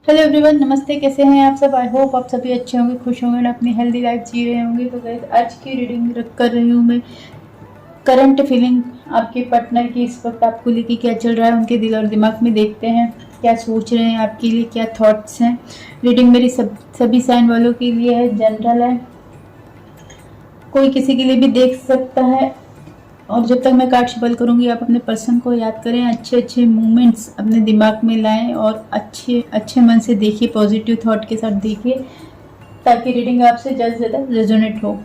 Hello everyone, नमस्ते। कैसे हैं आप सब? आई होप आप सभी अच्छे होंगे, खुश होंगे और अपनी हेल्दी लाइफ जी रहे होंगे। तो गाइस, आज की रीडिंग कर रही हूँ मैं करंट फीलिंग आपके पार्टनर की। इस वक्त आपको लेके क्या चल रहा है उनके दिल और दिमाग में, देखते हैं क्या सोच रहे हैं, आपके लिए क्या थॉट्स हैं। रीडिंग मेरी सभी साइन वालों के लिए है, जनरल है, कोई किसी के लिए भी देख सकता है। और जब तक मैं कार्ड शफल करूंगी, आप अपने पर्सन को याद करें, अच्छे अच्छे मोमेंट्स अपने दिमाग में लाएं और अच्छे अच्छे मन से देखिए, पॉजिटिव थॉट के साथ देखिए, ताकि रीडिंग आपसे ज़्यादा से ज़्यादा रेजोनेट हो।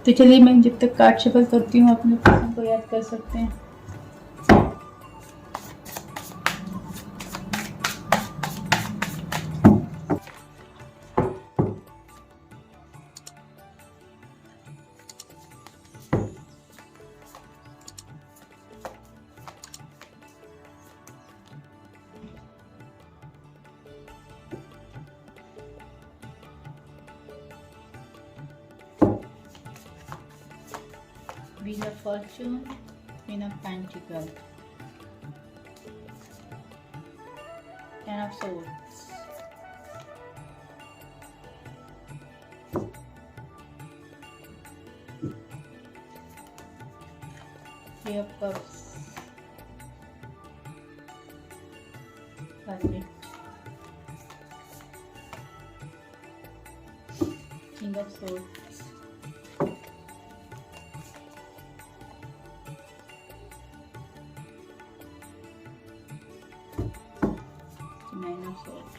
तो चलिए, मैं जब तक कार्ड शफल करती हूँ, अपने पर्सन को याद कर सकते हैं। Wheel of Fortune, Queen of Pentacles, Ten of Swords, Three of Cups, Hermit, King of Swords, Nine of Swords,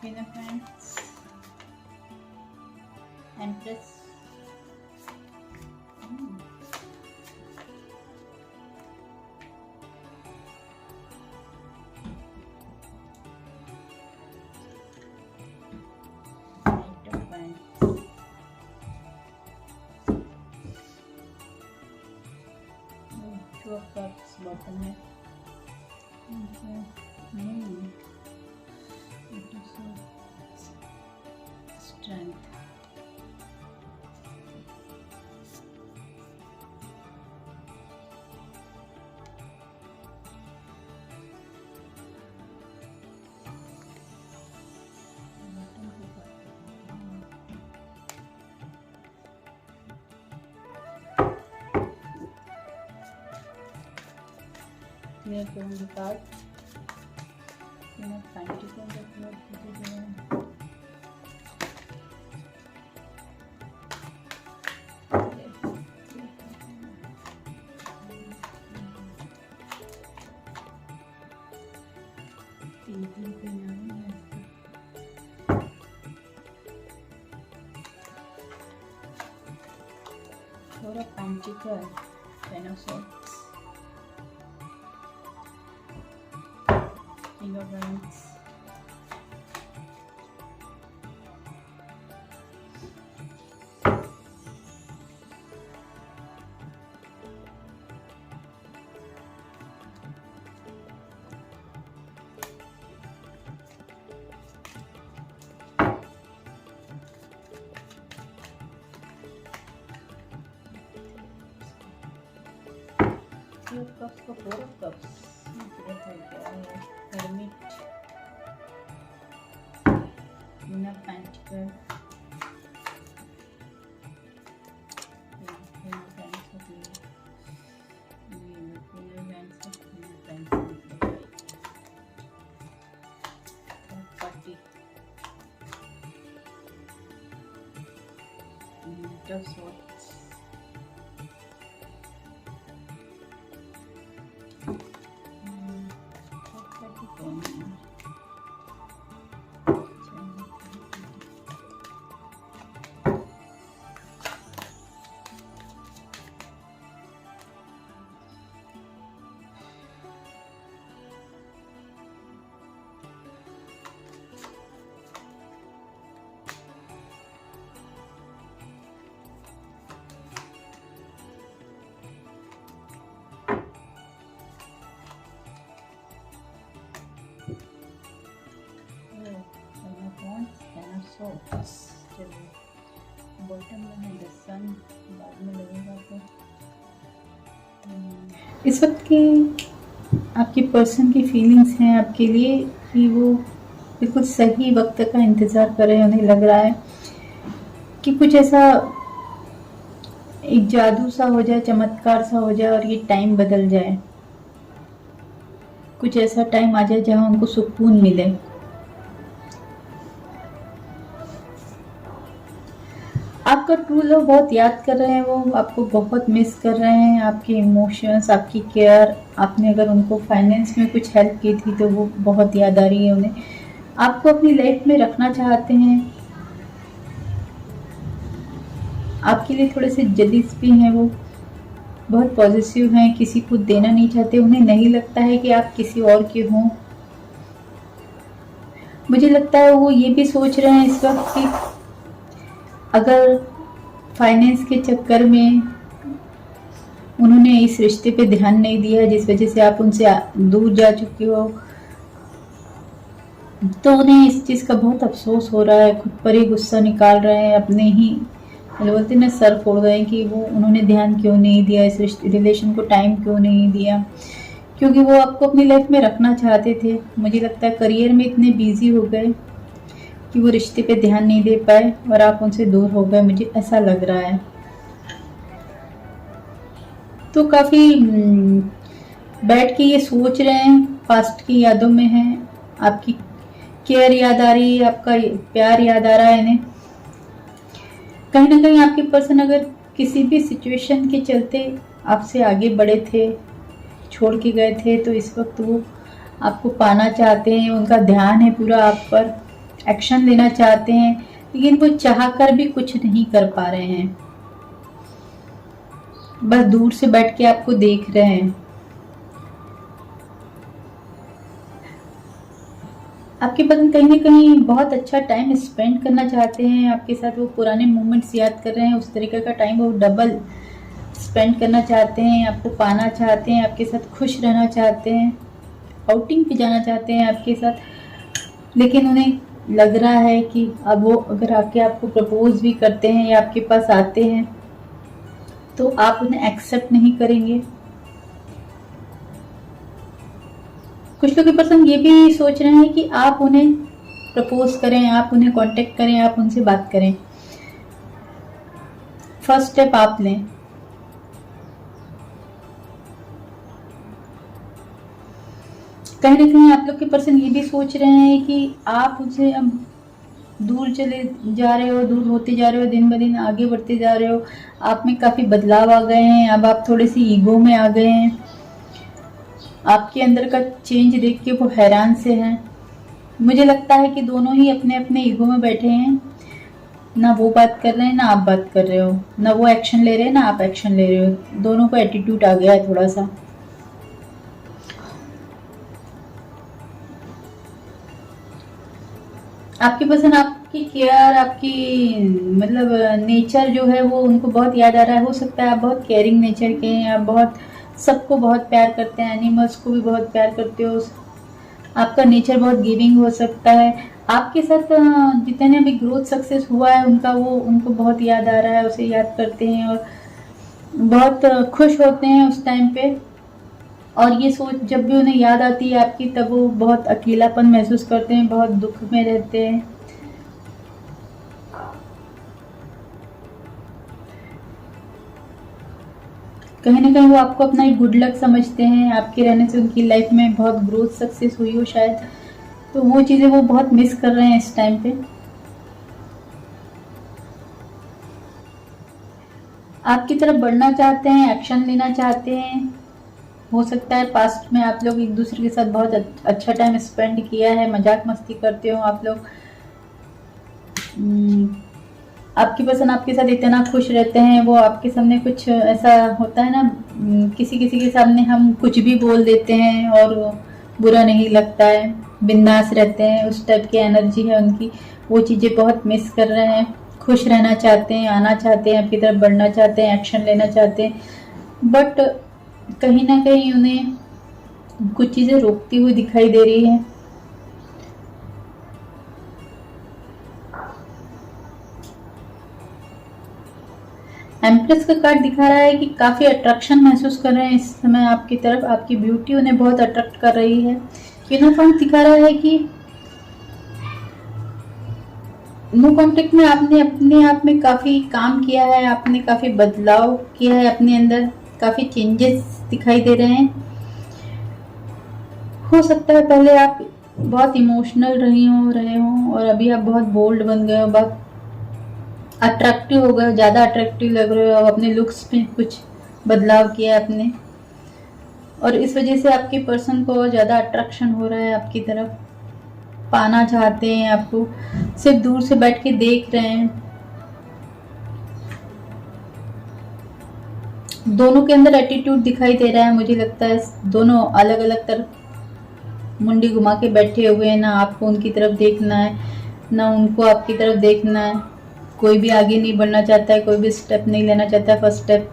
Queen of Wands, Empress, Knight of Wands, Two of Cups bottom में, Eight of Swords, Strength, clear from the card, Queen of Pentacles of Lord Divine. Four of Pentacles, Ten of Swords, King of Wands, Three of Cups को Four of Cups, Hermit, Queen of Pentacles, Queen of Wands को Queen of Wands को Queen of Pentacles, Party, Knight of Swords, Swords, bottom में है the सन, बाद में लगेगा तो इस वक्त की आपके पर्सन की फीलिंग्स हैं आपके लिए कि वो बिल्कुल सही वक्त का इंतज़ार कर रहे हैं। उन्हें लग रहा है कि कुछ ऐसा एक जादू सा हो जाए, चमत्कार सा हो जाए और ये टाइम बदल जाए। कुछ ऐसा टाइम आ जाए जहां उनको सुकून मिले। आपका ट्रू लव बहुत याद कर रहे हैं, वो आपको बहुत मिस कर रहे हैं। आपके इमोशंस, आपकी केयर, आपने अगर उनको फाइनेंस में कुछ हेल्प की थी तो वो बहुत याद आ रही है उन्हें। आपको अपनी लाइफ में रखना चाहते हैं। आपके लिए थोड़े से जलीस भी हैं, वो बहुत पॉजिटिव हैं, किसी को देना नहीं चाहते। उन्हें नहीं लगता है कि आप किसी और के हों। मुझे लगता है वो ये भी सोच रहे हैं इस वक्त कि अगर फाइनेंस के चक्कर में उन्होंने इस रिश्ते पे ध्यान नहीं दिया जिस वजह से आप उनसे दूर जा चुके हो, तो उन्हें इस चीज़ का बहुत अफसोस हो रहा है। खुद पर ही गुस्सा निकाल रहे हैं, अपने ही बोलते ना सर फोड़ रहे हैं कि वो उन्होंने ध्यान क्यों नहीं दिया, इस रिलेशन को टाइम क्यों नहीं दिया, क्योंकि वो आपको अपनी लाइफ में रखना चाहते थे। मुझे लगता है करियर में इतने बिजी हो गए कि वो रिश्ते पे ध्यान नहीं दे पाए और आप उनसे दूर हो गए, मुझे ऐसा लग रहा है। तो काफ़ी बैठ के ये सोच रहे हैं, पास्ट की यादों में हैं, आपकी केयर याद आ रही है, आपका प्यार याद आ रहा है इन्हें। कहीं ना कहीं आपके पर्सन अगर किसी भी सिचुएशन के चलते आपसे आगे बढ़े थे, छोड़ के गए थे, तो इस वक्त वो आपको पाना चाहते हैं। उनका ध्यान है पूरा आप पर, एक्शन लेना चाहते हैं, लेकिन वो चाहकर भी कुछ नहीं कर पा रहे हैं। बस दूर से बैठ के आपको देख रहे हैं। आपके पर्सन कहीं ना कहीं बहुत अच्छा टाइम स्पेंड करना चाहते हैं आपके साथ। वो पुराने मोमेंट्स याद कर रहे हैं, उस तरीके का टाइम वो डबल स्पेंड करना चाहते हैं। आपको पाना चाहते हैं, आपके साथ खुश रहना चाहते हैं, आउटिंग पे जाना चाहते हैं आपके साथ। लेकिन उन्हें लग रहा है कि अब वो अगर आके आपको प्रपोज भी करते हैं या आपके पास आते हैं तो आप उन्हें एक्सेप्ट नहीं करेंगे। कुछ लोग के पर्सन ये भी सोच रहे हैं कि आप उन्हें प्रपोज करें, आप उन्हें कांटेक्ट करें, आप उनसे बात करें, फर्स्ट स्टेप आप लें। कहीं ना कहीं आप लोग के पर्सन ये भी सोच रहे हैं कि आप उनसे अब दूर चले जा रहे हो, दूर होते जा रहे हो, दिन ब दिन आगे बढ़ते जा रहे हो। आप में काफ़ी बदलाव आ गए हैं, अब आप थोड़े सी ईगो में आ गए हैं। आपके अंदर का चेंज देख के वो हैरान से हैं। मुझे लगता है कि दोनों ही अपने अपने ईगो में बैठे हैं, ना वो बात कर रहे हैं ना आप बात कर रहे हो, ना वो एक्शन ले रहे हैं ना आप एक्शन ले रहे हो। दोनों को एटीट्यूड आ गया है थोड़ा सा। आपके पर्सन आपकी केयर, आपकी मतलब नेचर जो है वो उनको बहुत याद आ रहा है। हो सकता है आप बहुत केयरिंग नेचर के हैं, आप बहुत सबको बहुत प्यार करते हैं, एनिमल्स को भी बहुत प्यार करते हो। आपका नेचर बहुत गिविंग हो सकता है। आपके साथ जितने भी ग्रोथ सक्सेस हुआ है उनका, वो उनको बहुत याद आ रहा है, उसे याद करते हैं और बहुत खुश होते हैं उस टाइम पे। और ये सोच जब भी उन्हें याद आती है आपकी, तब वो बहुत अकेलापन महसूस करते हैं, बहुत दुख में रहते हैं। कहीं ना कहीं वो आपको अपना एक गुड लक समझते हैं। आपके रहने से उनकी लाइफ में बहुत ग्रोथ सक्सेस हुई हो शायद, तो वो चीज़ें वो बहुत मिस कर रहे हैं इस टाइम पे। आपकी तरफ बढ़ना चाहते हैं, एक्शन लेना चाहते हैं। हो सकता है पास्ट में आप लोग एक दूसरे के साथ बहुत अच्छा टाइम स्पेंड किया है, मजाक मस्ती करते हो आप लोग। आपकी पर्सन आपके साथ इतना खुश रहते हैं, वो आपके सामने कुछ ऐसा होता है ना, किसी किसी के सामने हम कुछ भी बोल देते हैं और बुरा नहीं लगता है, बिंदास रहते हैं, उस टाइप की एनर्जी है उनकी। वो चीज़ें बहुत मिस कर रहे हैं। खुश रहना चाहते हैं, आना चाहते हैं, आपकी तरफ बढ़ना चाहते हैं, एक्शन लेना चाहते हैं, बट कहीं ना कहीं उन्हें कुछ चीज़ें रोकती हुई दिखाई दे रही है। एम्प्रेस का कार्ड दिखा रहा है कि काफ़ी अट्रैक्शन महसूस कर रहे हैं इस समय आपकी तरफ, आपकी ब्यूटी उन्हें बहुत अट्रैक्ट कर रही है। यूनिफॉर्म दिखा रहा है कि नो कॉन्टेक्ट में आपने अपने आप में काफ़ी काम किया है, आपने काफ़ी बदलाव किया है अपने अंदर, काफ़ी चेंजेस दिखाई दे रहे हैं। हो सकता है पहले आप बहुत इमोशनल रहे हों और अभी आप बहुत बोल्ड बन गए हो, बहुत अट्रैक्टिव हो गए, ज़्यादा अट्रैक्टिव लग रहे हो, अपने लुक्स में कुछ बदलाव किया है आपने, और इस वजह से आपके पर्सन को ज़्यादा अट्रैक्शन हो रहा है आपकी तरफ, पाना चाहते हैं आपको, सिर्फ दूर से बैठ के देख रहे हैं। दोनों के अंदर एटीट्यूड दिखाई दे रहा है, मुझे लगता है दोनों अलग अलग तरफ मुंडी घुमा के बैठे हुए हैं, ना आपको उनकी तरफ देखना है ना उनको आपकी तरफ देखना है, कोई भी आगे नहीं बढ़ना चाहता है, कोई भी स्टेप नहीं लेना चाहता है, first step.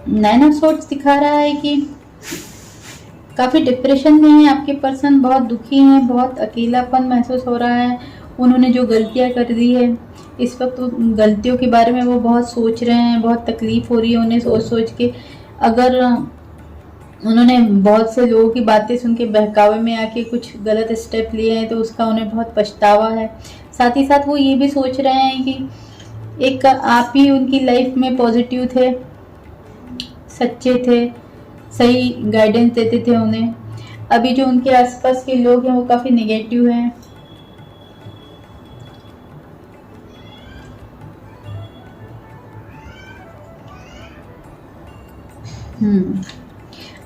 Nine of swords दिखा रहा है कि काफ़ी डिप्रेशन में है आपके पर्सन, बहुत दुखी हैं, बहुत अकेलापन महसूस हो रहा है। उन्होंने जो गलतियां कर दी है इस वक्त, उन गलतियों के बारे में वो बहुत सोच रहे हैं, बहुत तकलीफ हो रही है उन्हें सोच सोच के। अगर उन्होंने बहुत से लोगों की बातें सुन के बहकावे में आके कुछ गलत स्टेप लिए हैं तो उसका उन्हें बहुत पछतावा है। साथ ही साथ वो ये भी सोच रहे हैं कि एक आप ही उनकी लाइफ में पॉजिटिव थे, सच्चे थे, सही गाइडेंस देते थे उन्हें। अभी जो उनके आसपास के लोग हैं वो काफ़ी नेगेटिव हैं।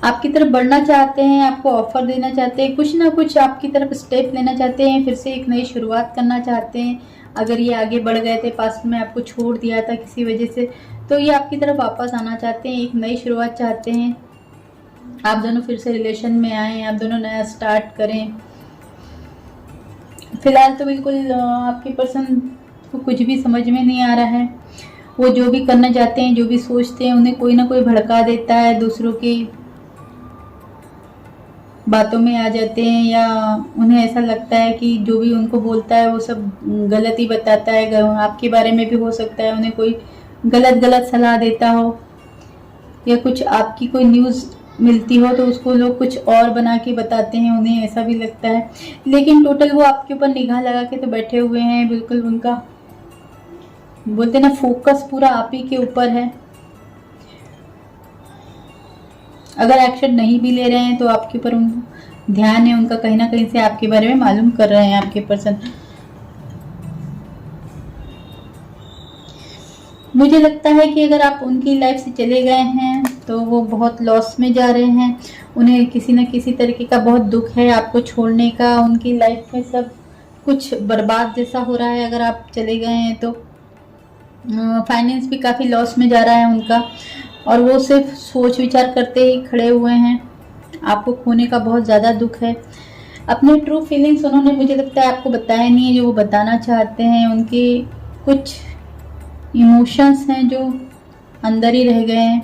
आपकी तरफ बढ़ना चाहते हैं, आपको ऑफर देना चाहते हैं, कुछ ना कुछ आपकी तरफ स्टेप लेना चाहते हैं, फिर से एक नई शुरुआत करना चाहते हैं। अगर ये आगे बढ़ गए थे, पास्ट में आपको छोड़ दिया था किसी वजह से, तो ये आपकी तरफ वापस आना चाहते हैं, एक नई शुरुआत चाहते हैं। आप दोनों फिर से रिलेशन में आए, आप दोनों नया स्टार्ट करें। फिलहाल तो बिल्कुल आपके पर्सन को कुछ भी समझ में नहीं आ रहा है। वो जो भी करना चाहते हैं, जो भी सोचते हैं, उन्हें कोई ना कोई भड़का देता है, दूसरों की बातों में आ जाते हैं, या उन्हें ऐसा लगता है कि जो भी उनको बोलता है वो सब गलत ही बताता है। आपके बारे में भी हो सकता है उन्हें कोई गलत सलाह देता हो, या कुछ आपकी कोई न्यूज़ मिलती हो तो उसको लोग कुछ और बना के बताते हैं, उन्हें ऐसा भी लगता है। लेकिन टोटल वो आपके ऊपर निगाह लगा के तो बैठे हुए हैं, बिल्कुल उनका बोलते ना फोकस पूरा आप ही के ऊपर है। अगर एक्शन नहीं भी ले रहे हैं तो आपके ऊपर ध्यान है उनका, कहीं ना कहीं से आपके बारे में मालूम कर रहे हैं आपके पर्सन। मुझे लगता है कि अगर आप उनकी लाइफ से चले गए हैं तो वो बहुत लॉस में जा रहे हैं, उन्हें किसी न किसी तरीके का बहुत दुख है आपको छोड़ने का। उनकी लाइफ में सब कुछ बर्बाद जैसा हो रहा है अगर आप चले गए हैं तो। फाइनेंस भी काफ़ी लॉस में जा रहा है उनका, और वो सिर्फ सोच विचार करते ही खड़े हुए हैं। आपको खोने का बहुत ज़्यादा दुख है। अपने ट्रू फीलिंग्स उन्होंने मुझे लगता है आपको बताया नहीं है जो वो बताना चाहते हैं। उनके कुछ इमोशंस हैं जो अंदर ही रह गए हैं।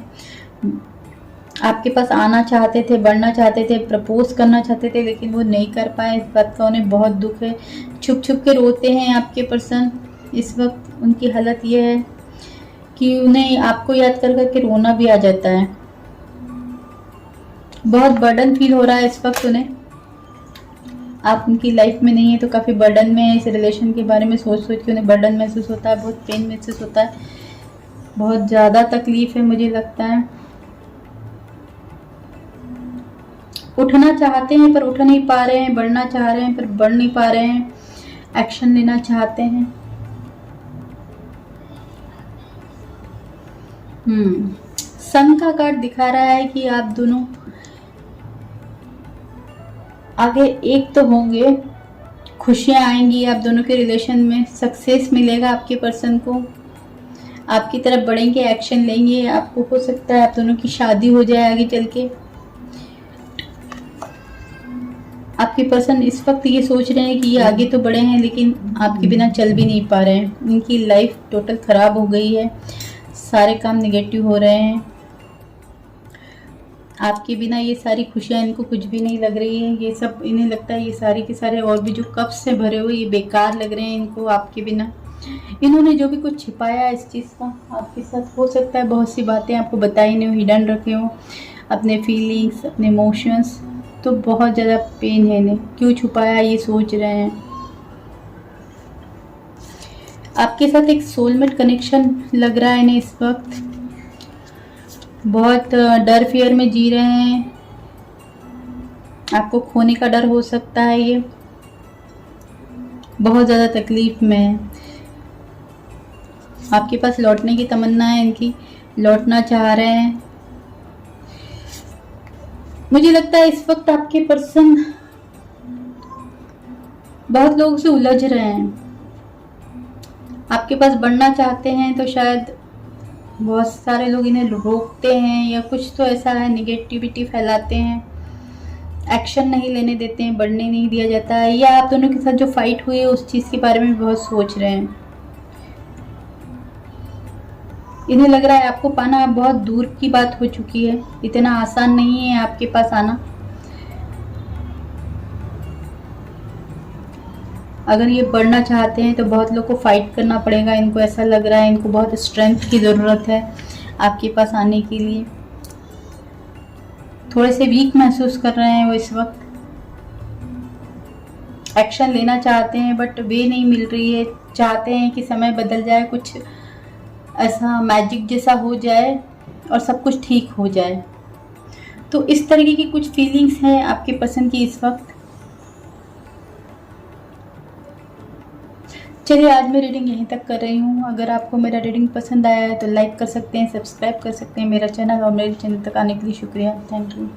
आपके पास आना चाहते थे, बढ़ना चाहते थे, प्रपोज करना चाहते थे, लेकिन वो नहीं कर पाए। इस बात का उन्हें बहुत दुख है। छुप छुप के रोते हैं आपके पर्सन। इस वक्त उनकी हालत ये है कि उन्हें आपको याद कर करके रोना भी आ जाता है। बहुत बर्डन फील हो रहा है इस वक्त उन्हें। आप उनकी लाइफ में नहीं है तो काफ़ी बर्डन में है। इस रिलेशन के बारे में सोच सोच के उन्हें बर्डन महसूस होता है, बहुत पेन महसूस होता है, बहुत ज़्यादा तकलीफ है मुझे लगता है। उठना चाहते हैं पर उठ नहीं पा रहे हैं, बढ़ना चाह रहे हैं पर बढ़ नहीं पा रहे हैं, एक्शन लेना चाहते हैं। सन का कार्ड दिखा रहा है कि आप दोनों आगे एक तो होंगे, खुशियां आएंगी आप दोनों के रिलेशन में, सक्सेस मिलेगा आपके पर्सन को, आपकी तरफ बढ़ेंगे, एक्शन लेंगे। आपको हो सकता है आप दोनों की शादी हो जाए आगे चल के। आपके पर्सन इस वक्त ये सोच रहे हैं कि ये आगे तो बढ़े हैं लेकिन आपके बिना चल भी नहीं पा रहे हैं। इनकी लाइफ टोटल खराब हो गई है, सारे काम नेगेटिव हो रहे हैं। आपके बिना ये सारी खुशियाँ इनको कुछ भी नहीं लग रही है। ये सब इन्हें लगता है ये सारे के सारे और भी जो कप से भरे हुए ये बेकार लग रहे हैं इनको आपके बिना। इन्होंने जो भी कुछ छिपाया है इस चीज़ का आपके साथ, हो सकता है बहुत सी बातें आपको बताई नहीं हो, हिडन रखे हो, अपने फीलिंग्स, अपने इमोशंस, तो बहुत ज़्यादा पेन है इन्हें, क्यों छुपाया ये सोच रहे हैं। आपके साथ एक सोलमेट कनेक्शन लग रहा है इन्हें इस वक्त, बहुत डर फियर में जी रहे हैं, आपको खोने का डर हो सकता है, ये बहुत ज़्यादा तकलीफ में है। आपके पास लौटने की तमन्ना है इनकी, लौटना चाह रहे हैं। मुझे लगता है इस वक्त आपके पर्सन बहुत लोगों से उलझ रहे हैं, आपके पास बढ़ना चाहते हैं तो शायद बहुत सारे लोग इन्हें रोकते हैं, या कुछ तो ऐसा है, निगेटिविटी फैलाते हैं, एक्शन नहीं लेने देते हैं, बढ़ने नहीं दिया जाता है, या आप दोनों के साथ जो फाइट हुई है उस चीज़ के बारे में बहुत सोच रहे हैं। इन्हें लग रहा है आपको पाना बहुत दूर की बात हो चुकी है, इतना आसान नहीं है आपके पास आना। अगर ये बढ़ना चाहते हैं तो बहुत लोग को फाइट करना पड़ेगा, इनको ऐसा लग रहा है, इनको बहुत स्ट्रेंथ की ज़रूरत है आपके पास आने के लिए। थोड़े से वीक महसूस कर रहे हैं वो इस वक्त, एक्शन लेना चाहते हैं बट वे नहीं मिल रही है, चाहते हैं कि समय बदल जाए, कुछ ऐसा मैजिक जैसा हो जाए और सब कुछ ठीक हो जाए। तो इस तरीके की कुछ फीलिंग्स हैं आपके पसंद की इस वक्त। चलिए आज मैं रीडिंग यहीं तक कर रही हूँ। अगर आपको मेरा रीडिंग पसंद आया है तो लाइक कर सकते हैं, सब्सक्राइब कर सकते हैं मेरा चैनल, और मेरे चैनल तक आने के लिए शुक्रिया। Thank you.